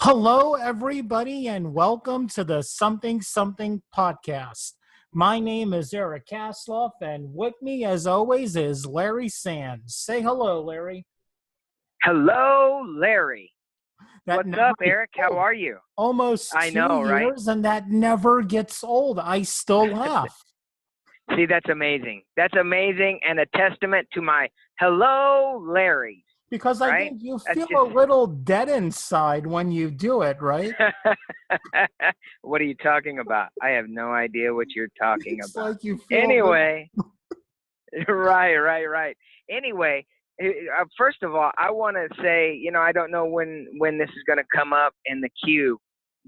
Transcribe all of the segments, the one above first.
Hello, everybody, and welcome to the Something Something podcast. My name is Eric Kasloff, and with me, as always, is Larry Sands. Say hello, Larry. Hello, Larry. That What's never up, gets Eric? How old. are you? Almost I two know, right? years, and that never gets old. I still laugh See, that's amazing. That's amazing and a testament to my hello, Larry, because I right? think you That's feel just a little dead inside when you do it, right? what are you talking about? I have no idea what you're talking It's about. like you feel a little. Anyway, right. Anyway, first of all, I want to say, I don't know when this is going to come up in the queue,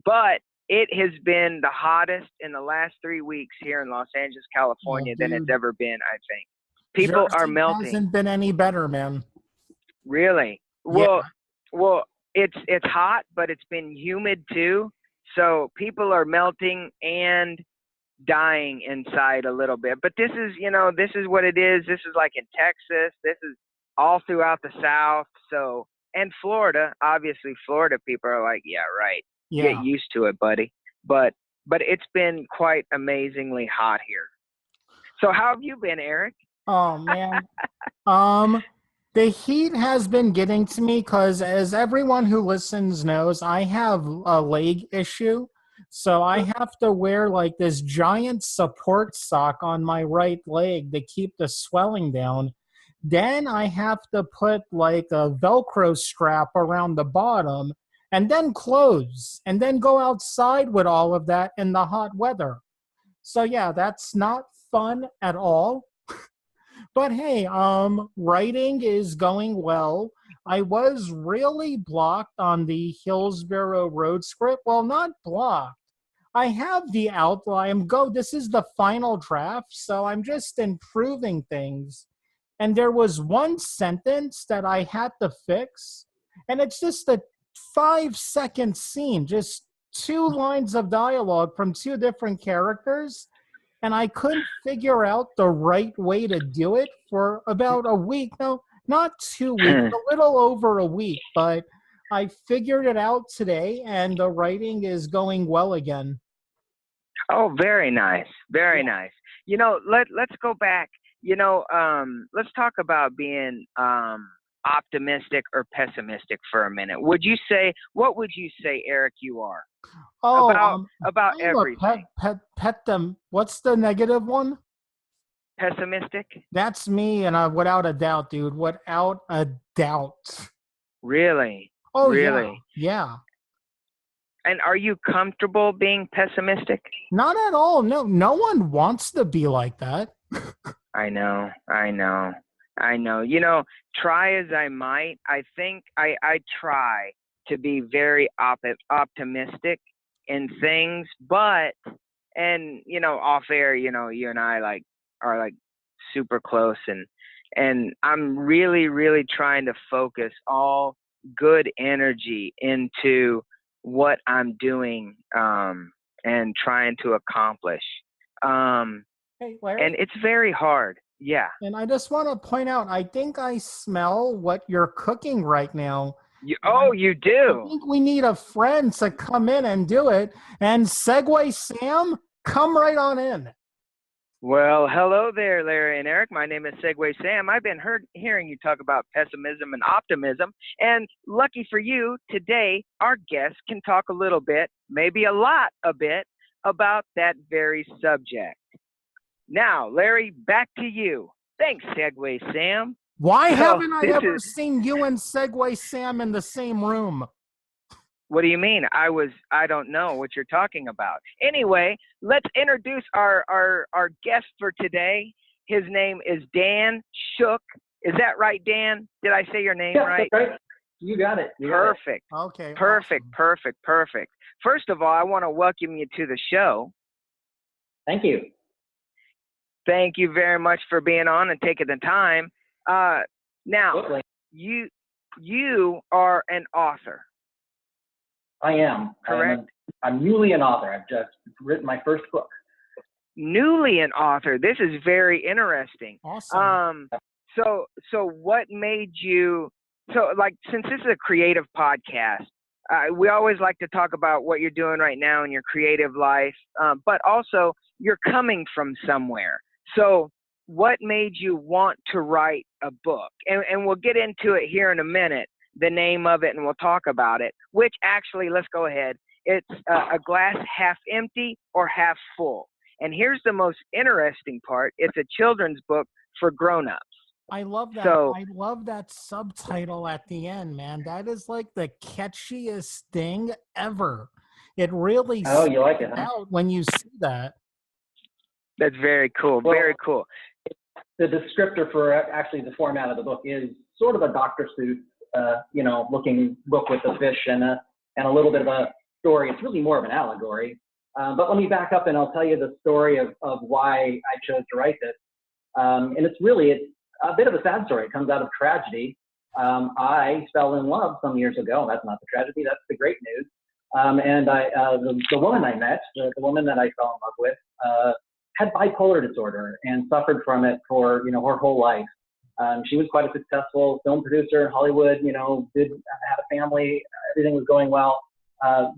but it has been the hottest in the last 3 weeks here in Los Angeles, Oh, California than it's dude, ever been, I think. People are Jersey melting. hasn't been any better, man. Really? Yeah. Well, it's hot, but it's been humid too. So people are melting and dying inside a little bit. But this is what it is. This is like in Texas. This is all throughout the South. So, and Florida, obviously Florida people are like, yeah, right. Get Yeah. used to it, buddy. But it's been quite amazingly hot here. So how have you been, Eric? Oh man. The heat has been getting to me because, as everyone who listens knows, I have a leg issue. So I have to wear like this giant support sock on my right leg to keep the swelling down. Then I have to put like a Velcro strap around the bottom and then clothes and then go outside with all of that in the hot weather. So yeah, that's not fun at all. But hey, writing is going well. I was really blocked on the Hillsborough Road script. Well, not blocked. I have the outline. This is the final draft, so I'm just improving things. And there was one sentence that I had to fix, and it's just a 5 second scene, just two lines of dialogue from two different characters, and I couldn't figure out the right way to do it for about a week. No, not 2 weeks, a little over a week, but I figured it out today, and the writing is going well again. Oh, very nice. Very Yeah. nice. Let's go back. Let's talk about being optimistic or pessimistic for a minute. What would you say, Eric, you are Oh, about I'm a everything? pet them. What's the negative one? Pessimistic? That's me, and without a doubt, dude, without a doubt. Really? Oh yeah, Really? yeah. And are you comfortable being pessimistic? Not at all. No, no one wants to be like that. I know. Try as I might, I think I try to be very optimistic in things, but, and, off air, you and I are like super close, and I'm really, really trying to focus all good energy into what I'm doing, and trying to accomplish. Um, Hey, and Larry. it's very hard. Yeah. And I just want to point out, I think I smell what you're cooking right now. And You I do. think we need a friend to come in and do it. And Segway Sam, come right on in. Well, hello there, Larry and Eric. My name is Segway Sam. I've been hearing you talk about pessimism and optimism. And lucky for you, today our guest can talk a little bit, maybe a bit, about that very subject. Now, Larry, back to you. Thanks, Segway Sam. Why So haven't I this ever is, seen you and Segway Sam in the same room? what do you mean? I don't know what you're talking about. Anyway, let's introduce our guest for today. His name is Dan Schuck. Is that right, Dan? Did I say your name right? That's right. You got it. Perfect. Okay. Perfect. Awesome. Perfect. First of all, I want to welcome you to the show. Thank you. Thank you very much for being on and taking the time. Now, Absolutely. you are an author. I am. Correct. I'm newly an author. I've just written my first book. Newly an author. This is very interesting. Awesome. So what made you, since this is a creative podcast, we always like to talk about what you're doing right now in your creative life, but also you're coming from somewhere. So what made you want to write a book? And we'll get into it here in a minute, the name of it, and we'll talk about it, which actually, let's go ahead. It's a glass half empty or half full. And here's the most interesting part. It's a children's book for grown-ups. I love that. So, I love that subtitle at the end, man. That is like the catchiest thing ever. It really Oh, you like it, stands huh? out when you see that. that's very cool. Well, Very cool. the descriptor for actually the format of the book is sort of a Dr. Seuss, looking book with a fish and a little bit of a story. It's really more of an allegory. But let me back up and I'll tell you the story of why I chose to write this. And it's a bit of a sad story. It comes out of tragedy. I fell in love some years ago. That's not the tragedy. That's the great news. And the woman I met, the woman that I fell in love with, had bipolar disorder and suffered from it for her whole life. She was quite a successful film producer in Hollywood. Had a family. Everything was going well.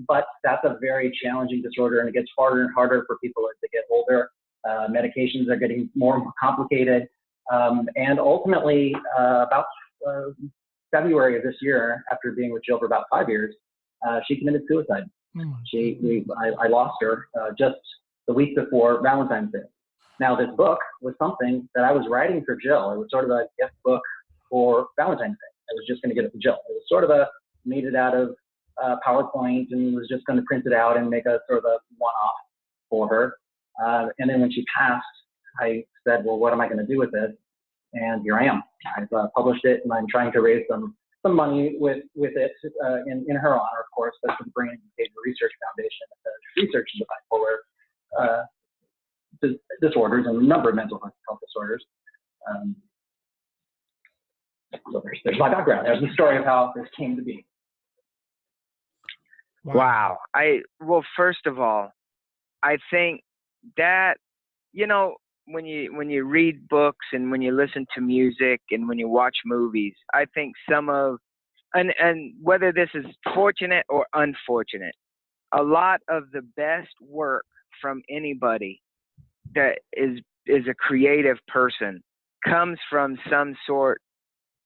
But that's a very challenging disorder, and it gets harder and harder for people as they get older. Medications are getting more and more complicated. And ultimately, about February of this year, after being with Jill for about 5 years, she committed suicide. I lost her just the week before Valentine's Day. Now, this book was something that I was writing for Jill. It was sort of a gift book for Valentine's Day. I was just going to get it to Jill. It was sort of made it out of PowerPoint and was just going to print it out and make a sort of a one-off for her. And then when she passed, I said, well, what am I going to do with this? And here I am. I've published it, and I'm trying to raise some money with it in her honor, of course, but for the Brain and Behavior Research Foundation that researches the bipolar disorders and a number of mental health disorders. So there's my background. There's the story of how this came to be. Wow. Well, first of all, I think that, when you read books and when you listen to music and when you watch movies, I think and whether this is fortunate or unfortunate, a lot of the best work from anybody that is a creative person comes from some sort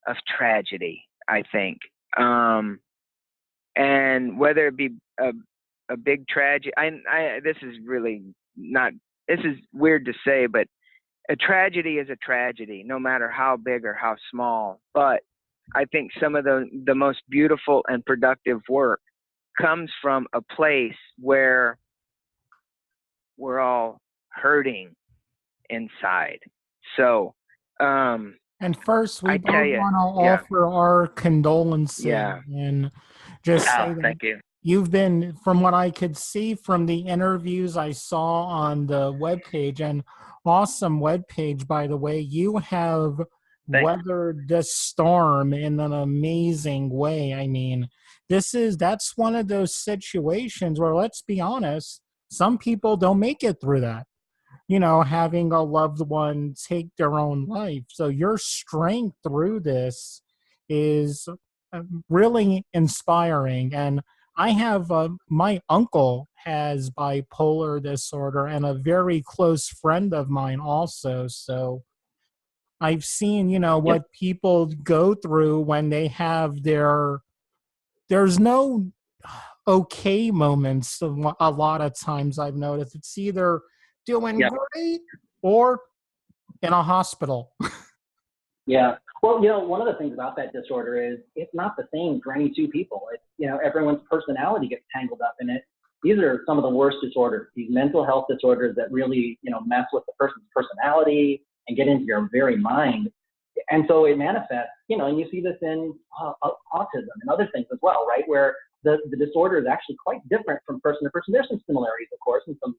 of tragedy, I think. And whether it be a big tragedy, this is really not, this is weird to say, but a tragedy is a tragedy, no matter how big or how small. But I think some of the most beautiful and productive work comes from a place where we're all hurting inside. So, And first, we I both tell you, want to yeah, offer our condolences and just say that thank you. you've been, from what I could see from the interviews I saw on the webpage, and awesome webpage, by the way, you have Thanks. weathered this storm in an amazing way. I mean, that's one of those situations where, let's be honest, some people don't make it through that. Having a loved one take their own life. So your strength through this is really inspiring. And I have my uncle has bipolar disorder, and a very close friend of mine also. So I've seen, what people go through when they have there's no okay moments. A lot of times I've noticed it's either doing great or in a hospital. Yeah. Well, one of the things about that disorder is it's not the same for any two people. Everyone's personality gets tangled up in it. These are some of the worst disorders, these mental health disorders that really, mess with the person's personality and get into your very mind. And so it manifests, and you see this in autism and other things as well, right? Where the disorder is actually quite different from person to person. There's some similarities, of course, and some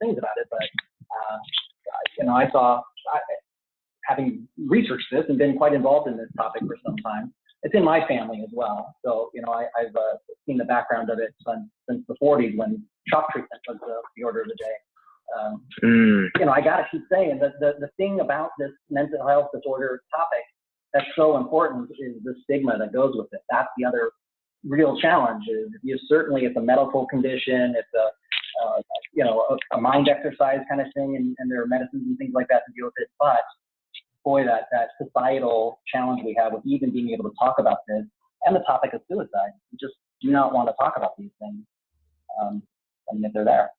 things about it, but having researched this and been quite involved in this topic for some time, it's in my family as well. So I've seen the background of it since the 40s when shock treatment was the order of the day. I gotta keep saying that the thing about this mental health disorder topic that's so important is the stigma that goes with it. That's the other real challenge. Certainly it's a medical condition, it's a mind exercise kind of thing, and there are medicines and things like that to deal with it. But boy, that societal challenge we have with even being able to talk about this and the topic of suicide, we just do not want to talk about these things, and yet they're there.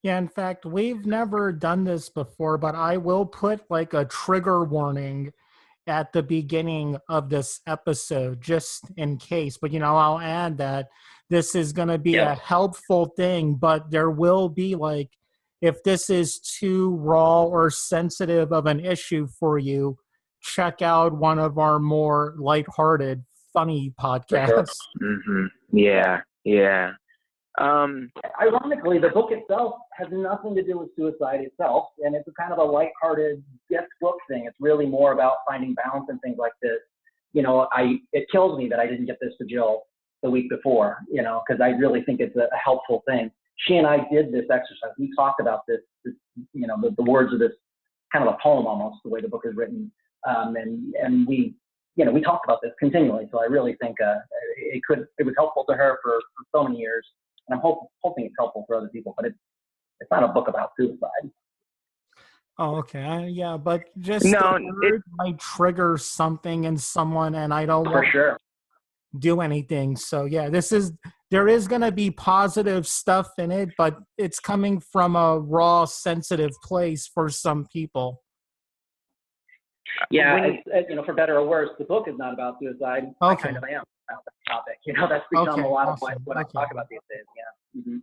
Yeah, in fact, we've never done this before, but I will put like a trigger warning at the beginning of this episode just in case. But, I'll add that this is going to be a helpful thing, but there will be like, if this is too raw or sensitive of an issue for you, check out one of our more lighthearted, funny podcasts. Mm-hmm. Yeah. Ironically, the book itself has nothing to do with suicide itself, and it's a kind of a lighthearted gift book thing. It's really more about finding balance and things like this. It kills me that I didn't get this to Jill the week before, because I really think it's a helpful thing. She and I did this exercise. We talked about this the words of this kind of a poem almost, the way the book is written, and we talked about this continually. So I really think it was helpful to her for so many years. And I'm hoping it's helpful for other people, but it's not a book about suicide. Oh, okay. Yeah, but just no, the word might trigger something in someone, and I don't want to do anything. So yeah, there is going to be positive stuff in it, but it's coming from a raw, sensitive place for some people. Yeah, for better or worse, the book is not about suicide. Okay. I kind of am about that topic. That's become a lot of what I talk about these days. Yeah. Mm-hmm.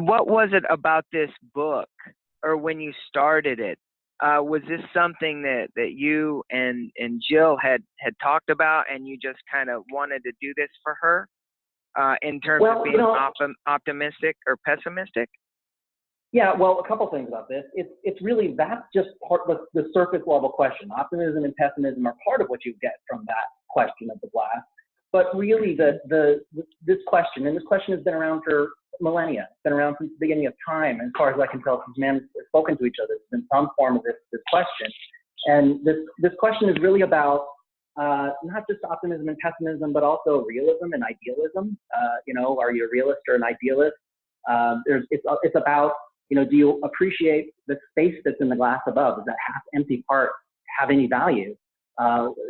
What was it about this book, or when you started it? Was this something that you and Jill had talked about, and you just kind of wanted to do this for her, in terms of being optimistic or pessimistic? Yeah, well, a couple things about this. It's really, that's just part of the surface level question. Optimism and pessimism are part of what you get from that question of the glass. But really, this question has been around for millennia. It's been around since the beginning of time. As far as I can tell, since man has spoken to each other, it's been some form of this question. And this question is really about not just optimism and pessimism, but also realism and idealism. Are you a realist or an idealist? It's about, do you appreciate the space that's in the glass above? Does that half empty part have any value?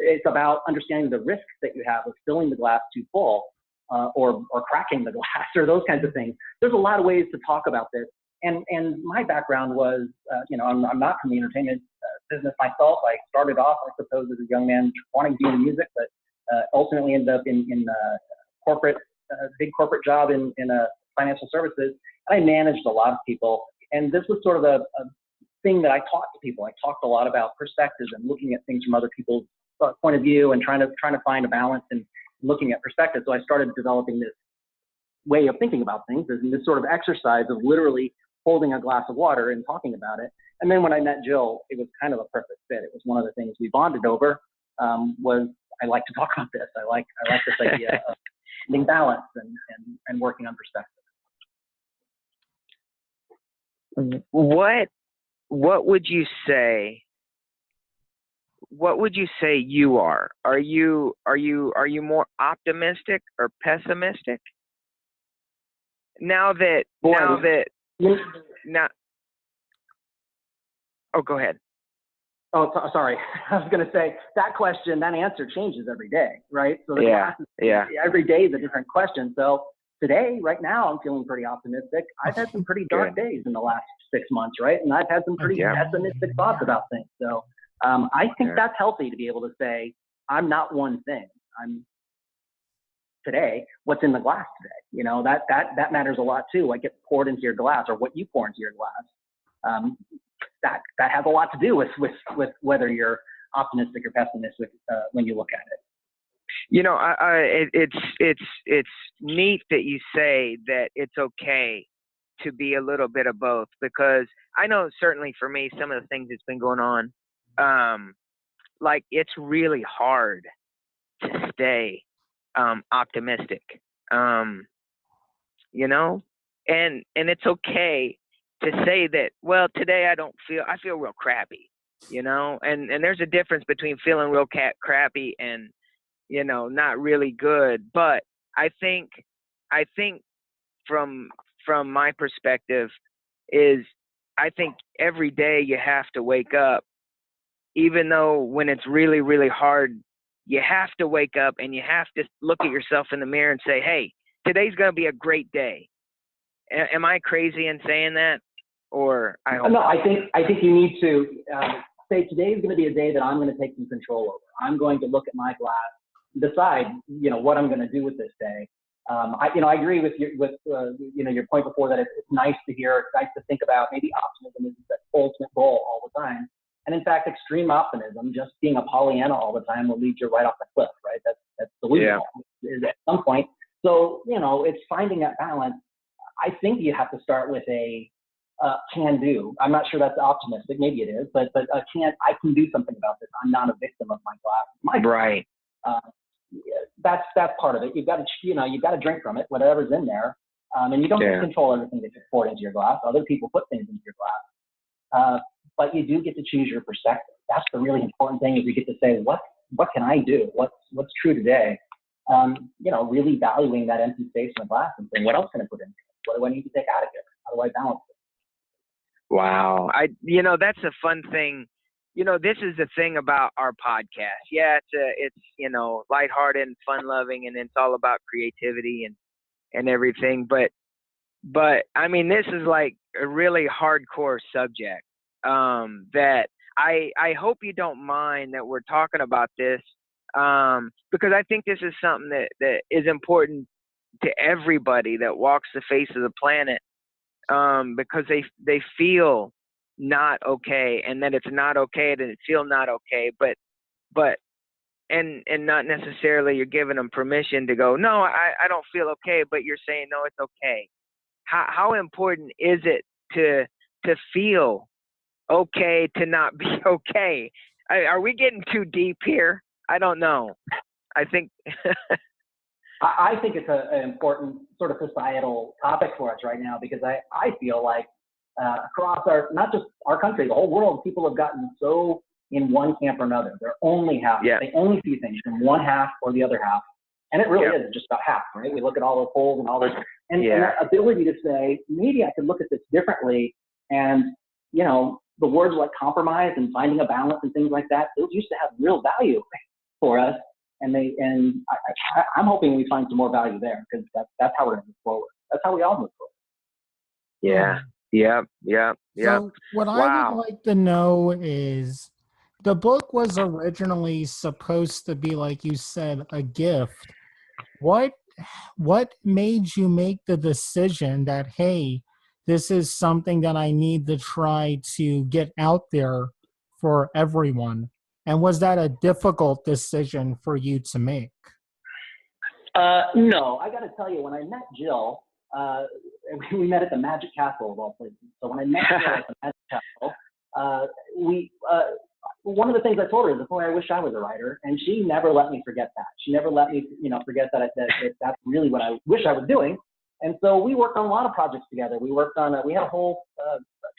It's about understanding the risks that you have of filling the glass too full, or cracking the glass, or those kinds of things. There's a lot of ways to talk about this. And my background was, I'm not from the entertainment business myself. I started off, I suppose, as a young man wanting to be in music, but ultimately ended up in big corporate job in financial services. I managed a lot of people, and this was sort of a thing that I taught to people. I talked a lot about perspectives and looking at things from other people's point of view, and trying to find a balance and looking at perspective. So I started developing this way of thinking about things, and this sort of exercise of literally holding a glass of water and talking about it. And then when I met Jill, it was kind of a perfect fit. It was one of the things we bonded over. Was I like to talk about this. I like this idea of being balanced and working on perspective. What would you say? What would you say you are? Are you more optimistic or pessimistic? Now, oh, go ahead. Oh, sorry. I was going to say that answer changes every day, right? So every day is a different question. So today, right now, I'm feeling pretty optimistic. I've had some pretty dark days in the last 6 months, right? And I've had some pretty pessimistic thoughts about things. So I think that's healthy to be able to say, I'm not one thing. I'm today, what's in the glass today. That matters a lot too. What gets poured into your glass, or what you pour into your glass. That has a lot to do with whether you're optimistic or pessimistic when you look at it. It's neat that you say that it's okay to be a little bit of both, because I know certainly for me, some of the things that's been going on, like it's really hard to stay optimistic, and it's okay to say that, well, today I feel real crappy, and there's a difference between feeling real crappy and not really good. But I think from my perspective is I think every day you have to wake up, even though when it's really, really hard, you have to wake up and you have to look at yourself in the mirror and say, hey, today's going to be a great day. Am I crazy in saying that? Or I hope no, I think you need to say today is going to be a day that I'm going to take some control over. I'm going to look at my glass, decide, what I'm going to do with this day. I agree with your point before that it's nice to hear, it's nice to think about maybe optimism is the ultimate goal all the time. And in fact, extreme optimism, just being a Pollyanna all the time will lead you right off the cliff, right? That's delusional at some point. So, it's finding that balance. I think you have to start with a can do. I'm not sure that's optimistic. Maybe it is, but I can do something about this. I'm not a victim of my glass. Right. That's part of it. You've got to drink from it, whatever's in there. And you don't get to control everything that you pour into your glass. Other people put things into your glass. But you do get to choose your perspective. That's the really important thing, is you get to say, what can I do? What's true today? Really valuing that empty space in the glass and saying, what else can I put in here? What do I need to take out of here? How do I balance it? Wow. That's a fun thing. This is the thing about our podcast. Yeah, it's lighthearted and fun loving, and it's all about creativity and everything. But I mean, this is like a really hardcore subject that I hope you don't mind that we're talking about this, because I think this is something that is important to everybody that walks the face of the planet, because they feel not okay, and that it's not okay, that it feel not okay, but and not necessarily you're giving them permission to go, no, I don't feel okay, but you're saying, no, it's okay. How important is it to feel okay, to not be okay? Are we getting too deep here? I don't know. I think I think it's an important sort of societal topic for us right now, because I feel like across not just our country, the whole world, people have gotten so in one camp or another. They're only half. Yeah. They only see things from one half or the other half. And it really is just about half, right? We look at all the polls and all this, and that ability to say, maybe I could look at this differently. And, the words like compromise and finding a balance and things like that, those used to have real value for us. And I'm hoping we find some more value there, because that's how we're going to move forward. That's how we all move forward. Yeah. Yeah. So what I would like to know is, the book was originally supposed to be, like you said, a gift. What made you make the decision that, hey, this is something that I need to try to get out there for everyone? And was that a difficult decision for you to make? No, I got to tell you, when I met Jill, we met at the Magic Castle of all places. So when I met Jill at the Magic Castle, one of the things I told her is, boy, I wish I was a writer. And she never let me forget that. She never let me, forget that that's really what I wish I was doing. And so we worked on a lot of projects together. We worked on, we had a whole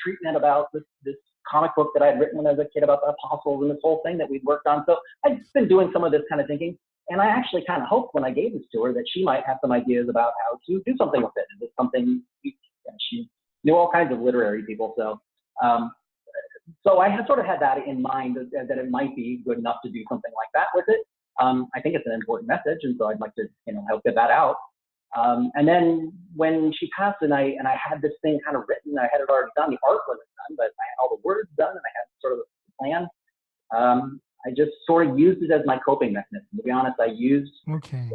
treatment about this comic book that I had written when I was a kid about the apostles, and this whole thing that we'd worked on. So I'd been doing some of this kind of thinking. And I actually kind of hoped when I gave this to her that she might have some ideas about how to do something with it. Is it something, she knew all kinds of literary people. So I had sort of had that in mind, that it might be good enough to do something like that with it. I think it's an important message, and so I'd like to, help get that out. And then when she passed, and I had this thing kind of written, I had it already done. The art wasn't done, but I had all the words done, and I had sort of a plan. I just sort of used it as my coping mechanism. To be honest, I used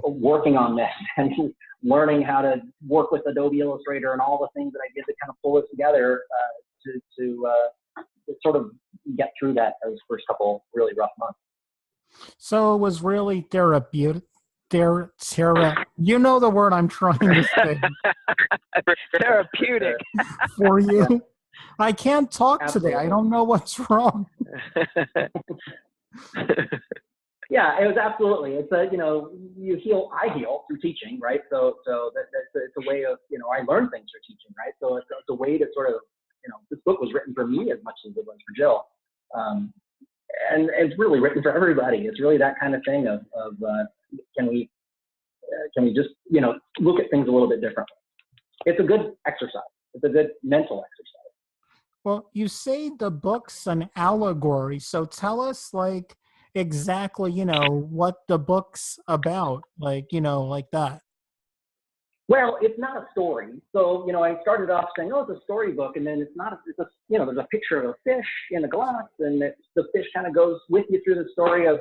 working on this and learning how to work with Adobe Illustrator and all the things that I did to kind of pull it together to sort of get through those first couple really rough months. So it was really therapeutic. You know the word I'm trying to say. Therapeutic. For you. Yeah. I can't talk Absolutely. Today. I don't know what's wrong. Yeah, it was absolutely. It's you heal. I heal through teaching, right? So it's a way of, I learn things through teaching, right? So it's a way to sort of, this book was written for me as much as it was for Jill, and it's really written for everybody. It's really that kind of thing of can we just, look at things a little bit differently? It's a good exercise. It's a good mental exercise. Well, you say the book's an allegory, so tell us like exactly, what the book's about, like, like that. Well, it's not a story. So, I started off saying, oh, it's a storybook, and then it's not, there's a picture of a fish in a glass, and the fish kind of goes with you through the story of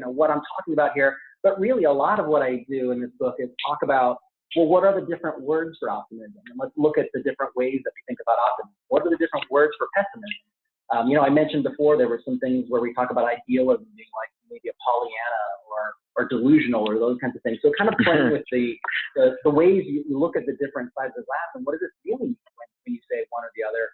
what I'm talking about here. But really, a lot of what I do in this book is talk about, well, what are the different words for optimism? And let's look at the different ways that we think about optimism. What are the different words for pessimism? I mentioned before there were some things where we talk about idealism being like maybe a Pollyanna or delusional or those kinds of things. So kind of playing with the ways you look at the different sides of the glass and what does it really mean when you say one or the other.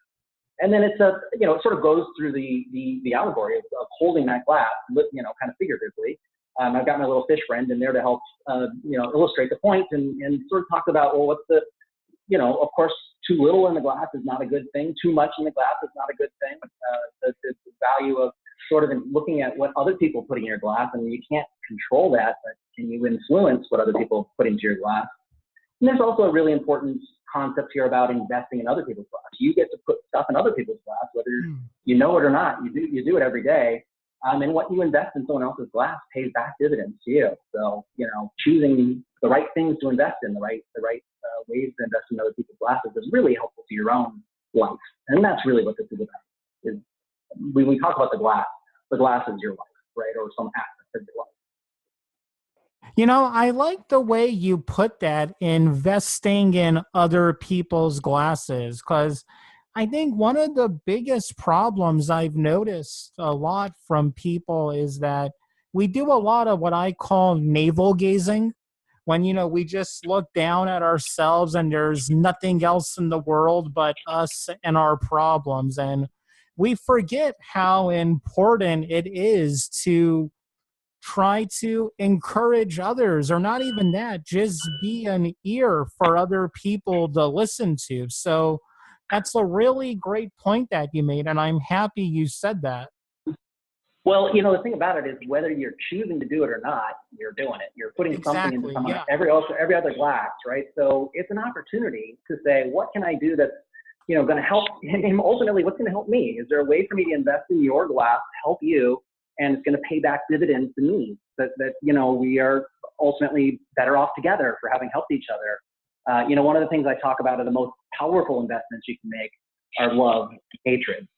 And then it's it sort of goes through the allegory of holding that glass, kind of figuratively. I've got my little fish friend in there to help, illustrate the point and sort of talk about, well, what's the, of course, too little in the glass is not a good thing. Too much in the glass is not a good thing. The value of sort of looking at what other people put in your glass, and you can't control that, but can you influence what other people put into your glass? And there's also a really important concept here about investing in other people's glass. You get to put stuff in other people's glass, whether you know it or not. You do it every day. And what you invest in someone else's glass pays back dividends to you. So, choosing the right things to invest in, the right ways to invest in other people's glasses is really helpful to your own life. And that's really what this is about. Is when we talk about the glass is your life, right? Or some aspect of your life. I like the way you put that, investing in other people's glasses, because I think one of the biggest problems I've noticed a lot from people is that we do a lot of what I call navel gazing, when, we just look down at ourselves and there's nothing else in the world but us and our problems. And we forget how important it is to try to encourage others, or not even that, just be an ear for other people to listen to. So that's a really great point that you made, and I'm happy you said that. Well, the thing about it is whether you're choosing to do it or not, you're doing it. You're putting something into someone every other glass, right? So it's an opportunity to say, what can I do that's going to help? And ultimately, what's going to help me? Is there a way for me to invest in your glass, help you, and it's going to pay back dividends to me? That we are ultimately better off together for having helped each other. One of the things I talk about are the most powerful investments you can make are love, hatred.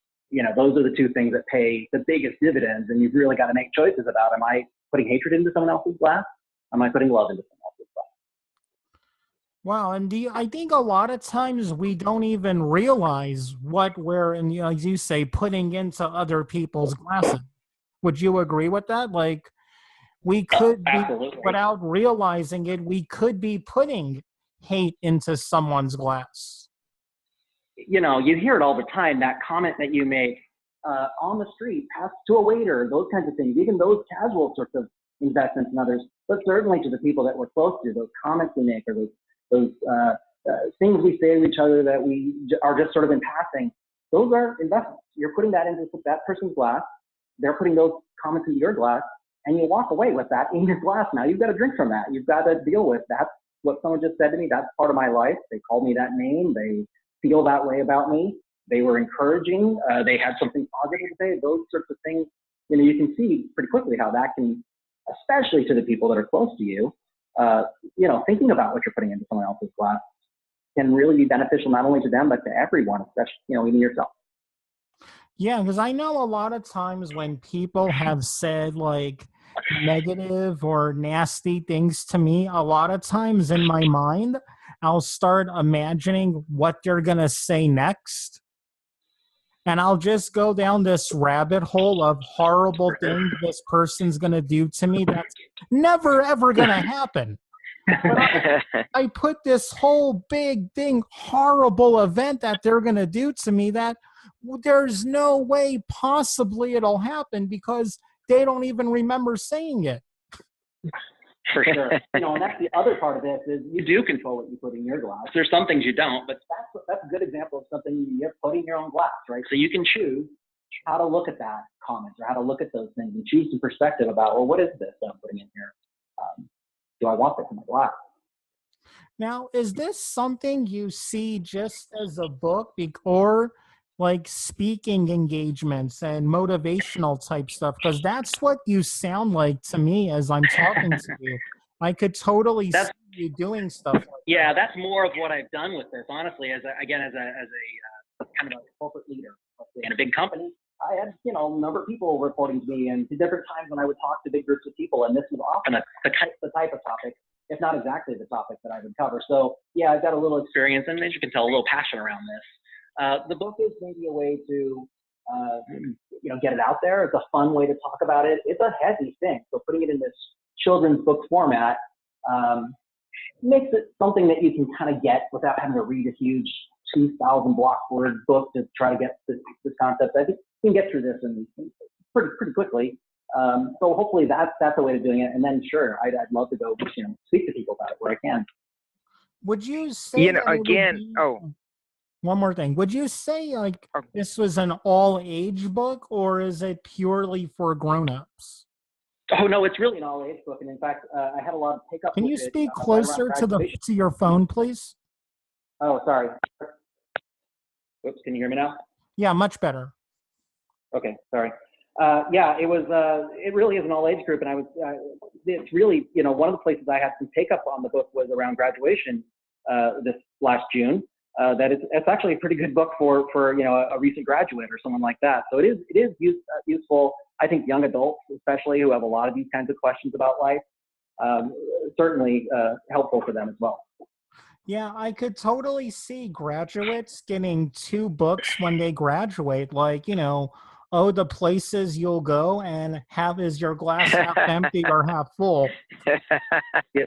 Those are the two things that pay the biggest dividends, and you've really got to make choices about, am I putting hatred into someone else's glass? Am I putting love into someone else's glass? Wow, and I think a lot of times we don't even realize what we're, and as you say, putting into other people's glasses. Would you agree with that? Like, we could be, without realizing it, we could be putting hate into someone's glass. You hear it all the time, that comment that you make on the street, pass to a waiter, those kinds of things, even those casual sorts of investments in others, but certainly to the people that we're close to, those comments we make, or those things we say to each other that we are just sort of in passing, those are investments. You're putting that into that person's glass, they're putting those comments into your glass, and you walk away with that in your glass now. You've got to drink from that. You've got to deal with that. What someone just said to me, that's part of my life. They called me that name. They feel that way about me. They were encouraging. They had something positive to say. Those sorts of things, you can see pretty quickly how that can, especially to the people that are close to you, thinking about what you're putting into someone else's glass can really be beneficial not only to them, but to everyone, especially, even yourself. Yeah, because I know a lot of times when people have said like negative or nasty things to me, a lot of times in my mind, I'll start imagining what they're going to say next. And I'll just go down this rabbit hole of horrible things this person's going to do to me that's never, ever going to happen. But I put this whole big thing, horrible event that they're going to do to me that there's no way possibly it'll happen because they don't even remember saying it. For sure. And that's the other part of this is you do control what you put in your glass. There's some things you don't, but that's a good example of something you're putting in your own glass, right? So you can choose how to look at that comment or how to look at those things and choose some perspective about, well, what is this that I'm putting in here? Do I want this in my life? Now, is this something you see just as a book, or like speaking engagements and motivational type stuff? Because that's what you sound like to me as I'm talking to you. I could totally see That's you doing stuff like Yeah, that's more of what I've done with this. Honestly, as a kind of a corporate leader in a big company, I had a number of people reporting to me, and to different times when I would talk to big groups of people, and this was often the type of topic, if not exactly the topic that I would cover. So yeah, I've got a little experience, and as you can tell, a little passion around this. The book is maybe a way to get it out there. It's a fun way to talk about it. It's a heavy thing, so putting it in this children's book format makes it something that you can kind of get without having to read a huge 2,000 block word book to try to get this concept. I think you can get through this in pretty quickly. So hopefully that's a way of doing it. And then sure, I'd love to go speak to people about it where I can. Would you say that again, one more thing. Would you say like this was an all age book, or is it purely for grown-ups? Oh no, it's really an all-age book, and in fact, I had a lot of take-up. Can you speak closer to your phone, please? Oh, sorry. Oops, can you hear me now? Yeah, much better. Okay, sorry. Yeah, it was. It really is an all-age group, and it's really, one of the places I had some take-up on the book was around graduation this last June. It's actually a pretty good book for a recent graduate or someone like that. So it is useful. I think young adults, especially, who have a lot of these kinds of questions about life, certainly helpful for them as well. Yeah, I could totally see graduates getting 2 books when they graduate, like, oh, the places you'll go, and is your glass half empty or half full? Yeah,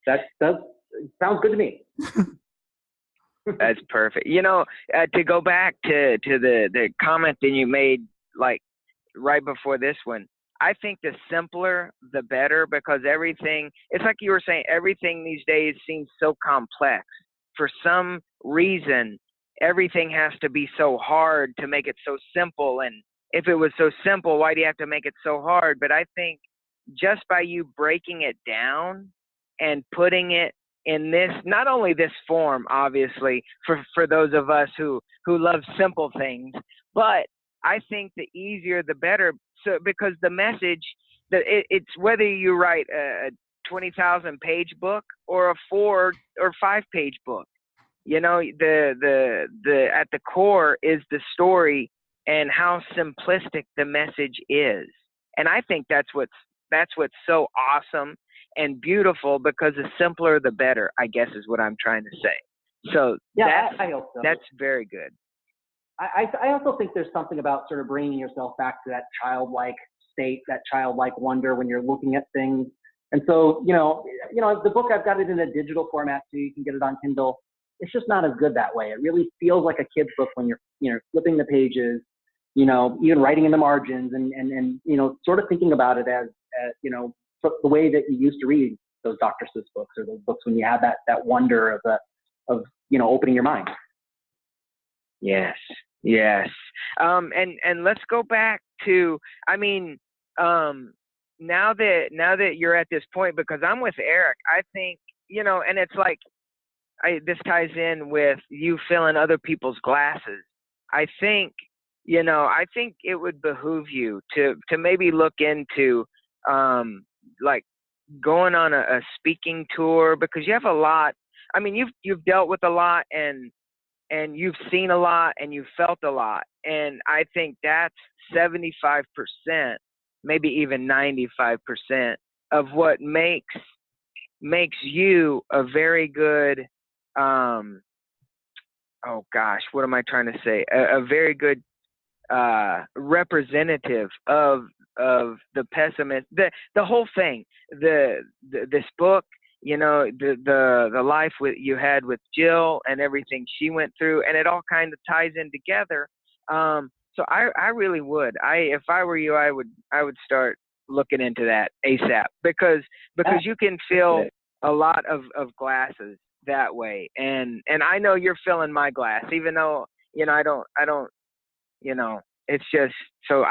that sounds good to me. That's perfect. To go back to the comment that you made, like right before this one, I think the simpler, the better, because it's like you were saying, everything these days seems so complex. For some reason, everything has to be so hard to make it so simple. And if it was so simple, why do you have to make it so hard? But I think just by you breaking it down and putting it in this, not only this form, obviously, for those of us who love simple things, but I think the easier the better. So because the message, it's whether you write a 20,000 page book or a 4 or 5 page book, the at the core is the story and how simplistic the message is. And I think that's what's so awesome and beautiful, because the simpler the better, I guess, is what I'm trying to say. So yeah, I hope so. That's very good. I also think there's something about sort of bringing yourself back to that childlike state, that childlike wonder when you're looking at things. And so, the book, I've got it in a digital format too. You can get it on Kindle. It's just not as good that way. It really feels like a kid's book when you're flipping the pages, even writing in the margins and sort of thinking about it as the way that you used to read those Dr. Seuss books, or those books when you had that wonder of opening your mind. Yes. And let's go back to, now that you're at this point, because I'm with Eric, I think, and it's like, this ties in with you filling other people's glasses. I think it would behoove you to maybe look into, like going on a speaking tour, because you have a lot. You've dealt with a lot, and you've seen a lot, and you've felt a lot. And I think that's 75%, maybe even 95% of what makes you a very good, oh gosh, what am I trying to say? A very good representative of the pessimist, the whole thing, this book, the life you had with Jill and everything she went through, and it all kind of ties in together. So I really would. If I were you, I would start looking into that ASAP, because you can fill a lot of glasses that way, and I know you're filling my glass, even though I don't it's just, so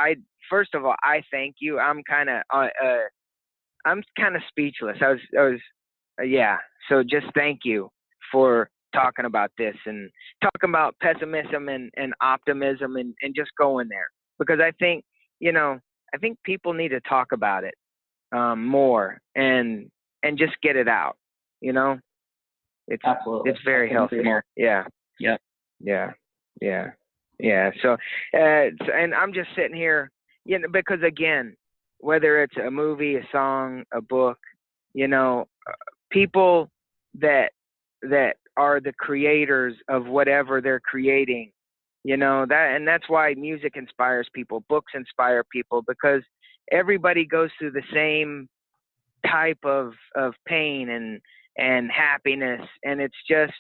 first of all, I thank you. I'm kind of I'm kind of speechless. Yeah. So just thank you for talking about this and talking about pessimism and optimism and just going there, because I think, I think people need to talk about it more and just get it out. It's Absolutely. it's very healthy. Yeah. Yep. Yeah. Yeah. Yeah. So, and I'm just sitting here, because again, whether it's a movie, a song, a book, people that are the creators of whatever they're creating, and that's why music inspires people, books inspire people, because everybody goes through the same type of pain and happiness, and it's just,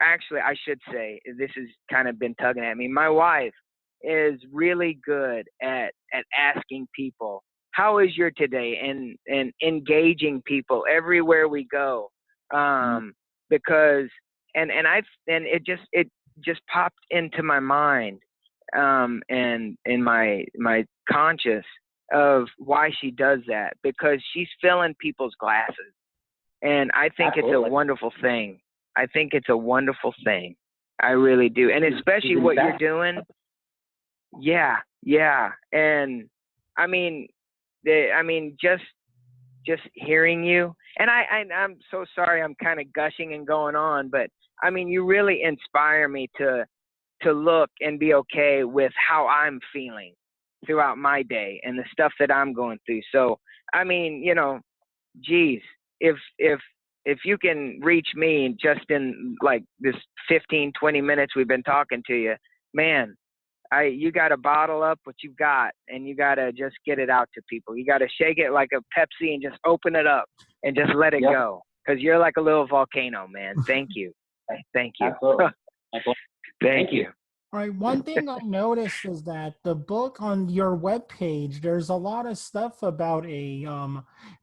actually, I should say, this has kind of been tugging at me. My wife is really good at asking people, how is your today, and engaging people everywhere we go, because it just popped into my mind, and in my conscious, of why she does that, because she's filling people's glasses. And I think Absolutely. It's a wonderful thing. I think it's a wonderful thing. I really do. And especially what you're doing. Yeah. Yeah. And I mean, just hearing you, and I'm so sorry, I'm kind of gushing and going on, but I mean, you really inspire me to look and be okay with how I'm feeling throughout my day and the stuff that I'm going through. So, I mean, geez, if you can reach me just in like this 15-20 minutes we've been talking to you, man, you got to bottle up what you've got, and you got to just get it out to people. You got to shake it like a Pepsi and just open it up and just let it go, because you're like a little volcano, man. Thank you. Thank you. Absolutely. Thank you. All right. One thing I noticed is that the book on your webpage, there's a lot of stuff about a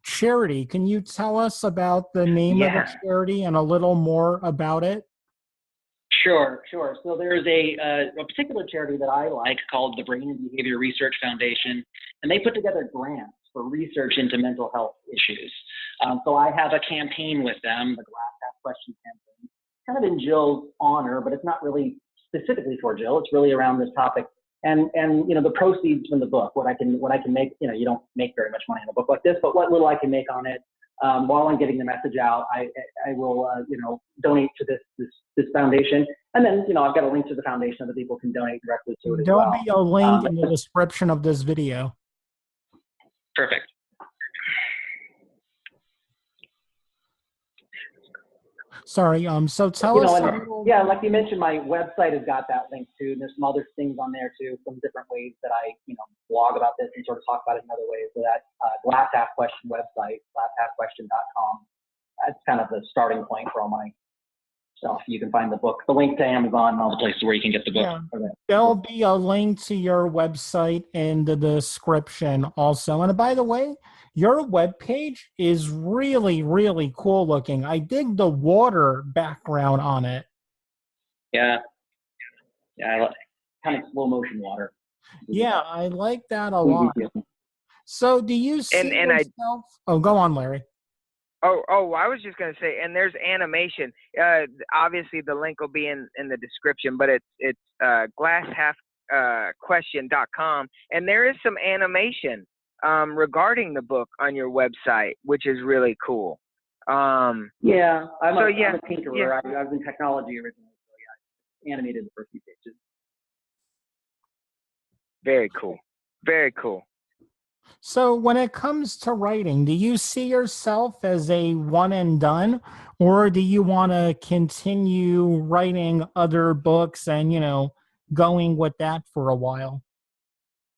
charity. Can you tell us about the name of the charity and a little more about it? Sure. So there's a particular charity that I like called the Brain and Behavior Research Foundation, and they put together grants for research into mental health issues. So I have a campaign with them, the Glass Half Question campaign, kind of in Jill's honor, but it's not really specifically for Jill. It's really around this topic. And the proceeds from the book, what I can make, you don't make very much money in a book like this, but what little I can make on it, while I'm getting the message out, I will, donate to this foundation. And then, I've got a link to the foundation that people can donate directly to it as well. There'll be a link in the description of this video. Perfect. Sorry, so tell us. Like you mentioned, my website has got that link too. And there's some other things on there too, some different ways that I, blog about this and sort of talk about it in other ways. So that Glass Half Question website, glasshalfquestion.com. That's kind of the starting point for all my stuff. You can find the book, the link to Amazon, and all the places where you can get the book. Yeah. There'll be a link to your website in the description also. And by the way, your webpage is really, really cool looking. I dig the water background on it. Yeah, I like kind of slow motion water. Yeah, I like that a lot. So do you see yourself? Oh, go on, Larry. Oh, I was just going to say, and there's animation. Obviously, the link will be in the description, but it's glasshalfquestion.com, and there is some animation regarding the book on your website, which is really cool. I'm a tinkerer. Yeah. I was in technology originally, so yeah, I animated the first few pages. Very cool. Very cool. So when it comes to writing, do you see yourself as a one and done, or do you want to continue writing other books and, going with that for a while?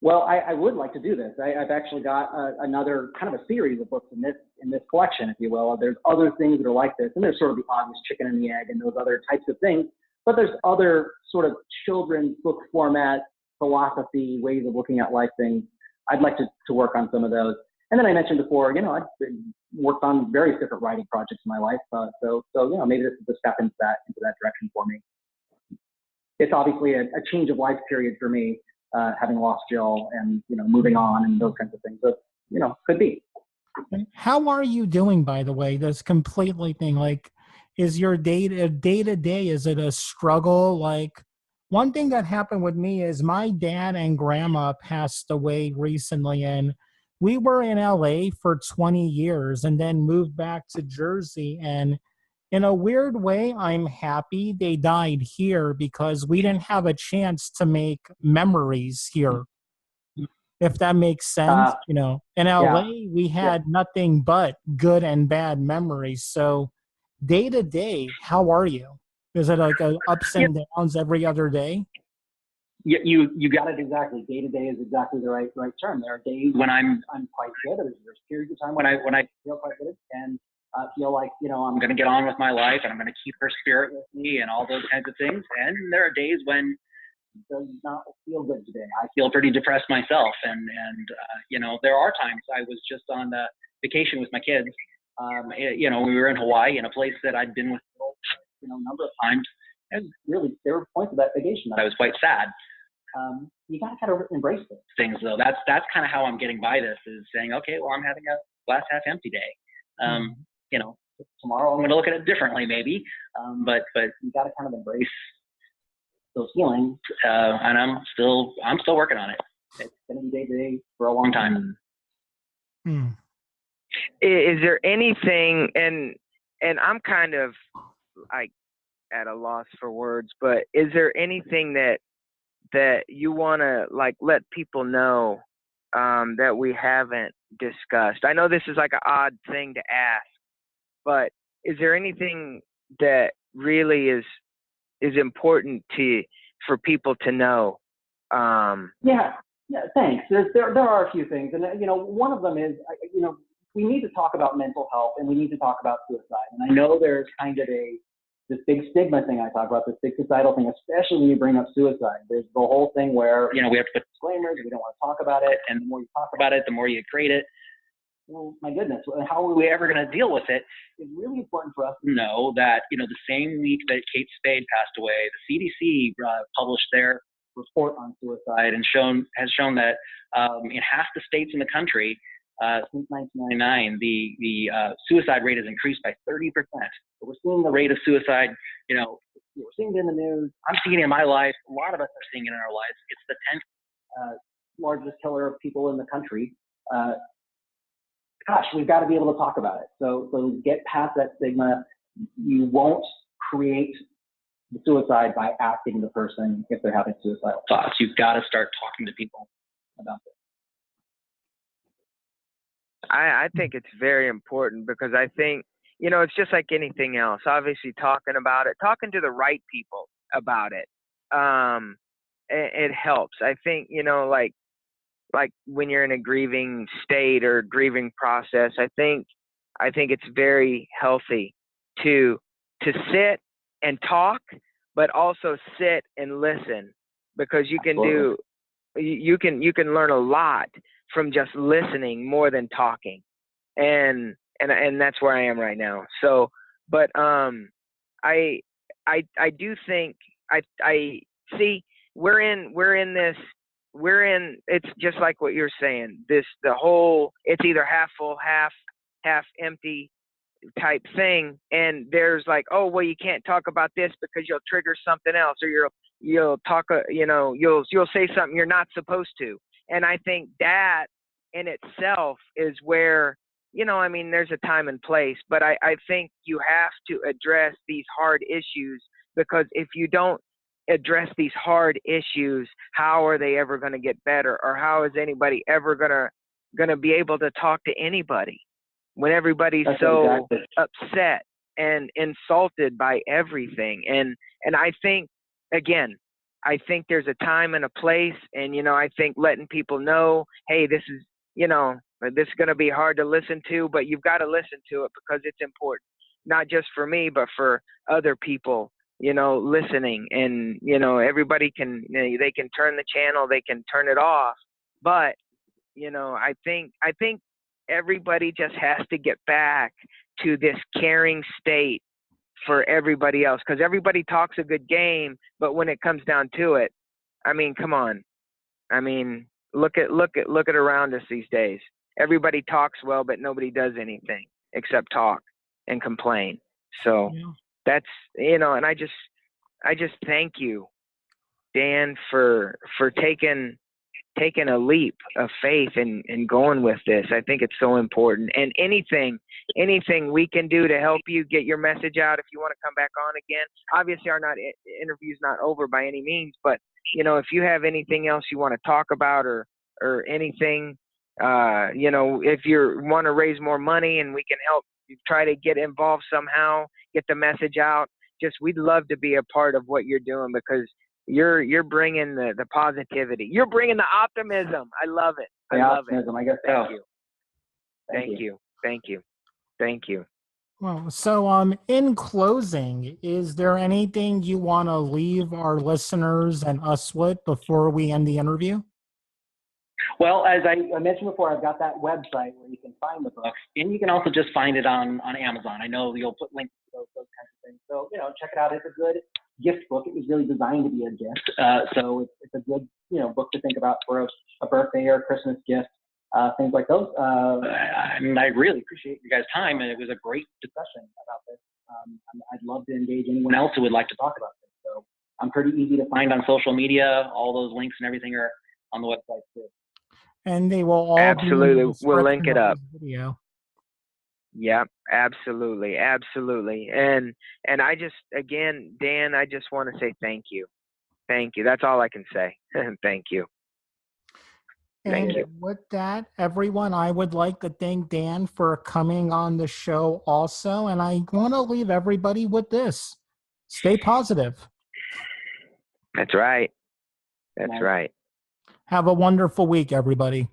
Well, I would like to do this. I've actually got another kind of a series of books in this collection, if you will. There's other things that are like this, and there's sort of the obvious chicken and the egg and those other types of things. But there's other sort of children's book format, philosophy, ways of looking at life things. I'd like to work on some of those. And then I mentioned before, I've worked on various different writing projects in my life. So maybe this is a step into that direction for me. It's obviously a change of life period for me. having lost Jill and, moving on and those kinds of things. So, could be. How are you doing, by the way? This completely thing, like, is your day to day, is it a struggle? Like, one thing that happened with me is my dad and grandma passed away recently, and we were in LA for 20 years and then moved back to Jersey. And in a weird way, I'm happy they died here because we didn't have a chance to make memories here, if that makes sense. Uh, In yeah, LA, we yeah. had nothing but good and bad memories. So, day to day, how are you? Is it like a ups Yeah. and downs every other day? You got it exactly. Day to day is exactly the right term. There are days when I'm quite good. There's periods of time when I feel quite good and feel like I'm going to get on with my life and I'm going to keep her spirit with me and all those kinds of things. And there are days when it does not feel good today. I feel pretty depressed myself, and there are times. I was just on vacation with my kids. We were in Hawaii in a place that I'd been with a number of times. And really, there were points of that vacation that I was quite sad. You got to kind of embrace those things, though. That's kind of how I'm getting by this, is saying, okay, well, I'm having a glass half empty day. Tomorrow I'm going to look at it differently, maybe. But you got to kind of embrace those feelings, and I'm still working on it. It's going to be day to day for a long time. Mm. Is there anything, and I'm kind of like at a loss for words, but is there anything that you want to like let people know that we haven't discussed? I know this is like an odd thing to ask, but is there anything that really is important for people to know? Yeah, thanks. There are a few things, and one of them is we need to talk about mental health and we need to talk about suicide. And I know there's kind of this big stigma thing I talk about, this big societal thing, especially when you bring up suicide. There's the whole thing where we have to put disclaimers, we don't want to talk about it, and the more you talk about it, the more you create it. Well, my goodness, how are we ever going to deal with it? It's really important for us to know that, the same week that Kate Spade passed away, the CDC published their report on suicide and has shown that in half the states in the country since 1999, the suicide rate has increased by 30%. So we're seeing the rate of suicide, we're seeing it in the news. I'm seeing it in my life. A lot of us are seeing it in our lives. It's the 10th largest killer of people in the country. Gosh, we've got to be able to talk about it. So get past that stigma. You won't create the suicide by asking the person if they're having suicidal thoughts. You've got to start talking to people about this. I think it's very important because I think, it's just like anything else. Obviously, talking about it, talking to the right people about it, it helps. I think, like when you're in a grieving state or grieving process, I think it's very healthy to sit and talk, but also sit and listen, because you can Absolutely. you can learn a lot from just listening more than talking, and that's where I am right now. So, but I do think I see it's just like what you're saying. It's either half full, half empty type thing, and there's like, oh well, you can't talk about this because you'll trigger something else, or you'll talk, you'll say something you're not supposed to. And I think that in itself is where, there's a time and place, but I think you have to address these hard issues, because if you don't address these hard issues, how are they ever going to get better, or how is anybody ever going to be able to talk to anybody when everybody's so upset and insulted by everything? And I think, again, there's a time and a place, and I think letting people know, hey, this is going to be hard to listen to, but you've got to listen to it because it's important, not just for me, but for other people, listening. And everybody can, they can turn the channel, they can turn it off, but I think everybody just has to get back to this caring state for everybody else, because everybody talks a good game, but when it comes down to it, I mean, come on, I mean, look at around us these days. Everybody talks well, but nobody does anything except talk and complain. So Yeah. that's, and I just thank you, Dan, for taking a leap of faith and going with this. I think it's so important. And anything we can do to help you get your message out, if you want to come back on again. Obviously, our interview's not over by any means, but if you have anything else you want to talk about or anything, if you want to raise more money and we can help you try to get involved somehow, get the message out. Just we'd love to be a part of what you're doing because you're bringing the positivity. You're bringing the optimism. I love it. I love optimism, it. I guess Thank so. you. Thank you. Thank you. Thank you. Well, so in closing, is there anything you want to leave our listeners and us with before we end the interview? Well, as I mentioned before, I've got that website where you can find the books, and you can also just find it on Amazon. I know you'll put links to those kinds of things. So, check it out. It's a good gift book. It was really designed to be a gift. So it's a good, book to think about for a birthday or a Christmas gift, things like those. And I really appreciate you guys' time, and it was a great discussion about this. I'd love to engage anyone else who would like to talk about this. So I'm pretty easy to find on social media. All those links and everything are on the website too. And they will all absolutely. Be we'll link it up. Video. Yeah, absolutely, absolutely. And I just, again, Dan, I just want to say thank you. Thank you. That's all I can say. Thank you. And thank you. With that, everyone, I would like to thank Dan for coming on the show also. And I want to leave everybody with this. Stay positive. That's right. That's right. Have a wonderful week, everybody.